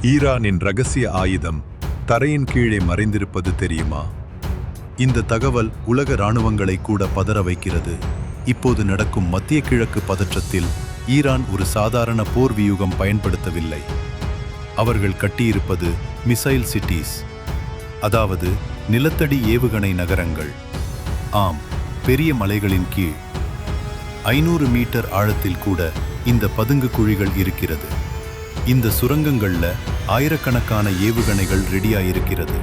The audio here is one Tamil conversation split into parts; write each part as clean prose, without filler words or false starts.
ஈரானின் ரகசிய ஆயுதம் தரையின் கீழே மறைந்திருப்பது தெரியுமா? இந்த தகவல் உலக இராணுவங்களை கூட பதற வைக்கிறது. இப்போது நடக்கும் மத்திய கிழக்கு பதற்றத்தில் ஈரான் ஒரு சாதாரண போர் வியூகம் பயன்படுத்தவில்லை. அவர்கள் கட்டியிருப்பது மிசைல் சிட்டிஸ், அதாவது நிலத்தடி ஏவுகணை நகரங்கள். ஆம், பெரிய மலைகளின் கீழ் 500 மீட்டர் ஆழத்தில் கூட இந்த பதுங்கு குழிகள் இருக்கிறது. இந்த சுரங்கங்கள்ல ஆயிரக்கணக்கான ஏவுகணைகள் ரெடியாயிருக்கிறது.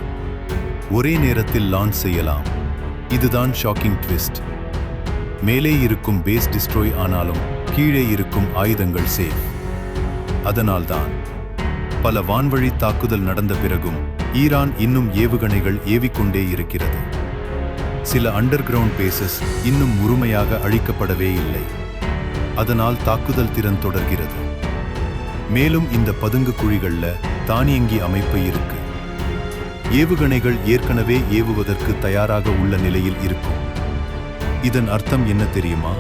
ஒரே நேரத்தில் லான்ச் செய்யலாம். இதுதான் ஷாக்கிங் ட்விஸ்ட். மேலே இருக்கும் பேஸ் டிஸ்ட்ராய் ஆனாலும் கீழே இருக்கும் ஆயுதங்கள் சேஃப். அதனால்தான் பல வான்வழி தாக்குதல் நடந்த பிறகும் ஈரான் இன்னும் ஏவுகணைகள் ஏவிக்கொண்டே இருக்கிறது. சில அண்டர் கிரவுண்ட் பேசஸ் இன்னும் முழுமையாக அழிக்கப்படவே இல்லை. அதனால் தாக்குதல் திறன் தொடர்கிறது. மேலும் இந்த பதுங்கு குழிகள்ல தானியங்கி அமைப்பு இருக்கு. ஏவுகணைகள் ஏற்கனவே ஏவுவதற்கு தயாராக உள்ள நிலையில் இருக்கும். இதன் அர்த்தம் என்ன தெரியுமா?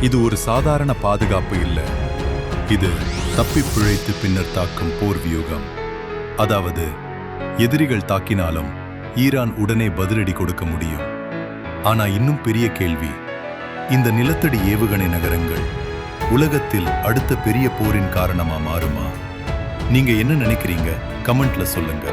இது ஒரு சாதாரண பாதுகாப்பு இல்லை. இது தப்பி பிழைத்து பின்னர் தாக்கும் போர் வியூகம். அதாவது எதிரிகள் தாக்கினாலும் ஈரான் உடனே பதிலடி கொடுக்க முடியும். ஆனா இன்னும் பெரிய கேள்வி, இந்த நிலத்தடி ஏவுகணை நகரங்கள் உலகத்தில் அடுத்த பெரிய போரின் காரணமா மாறுமா? நீங்க என்ன நினைக்கிறீங்க? கமெண்ட்ல சொல்லுங்க.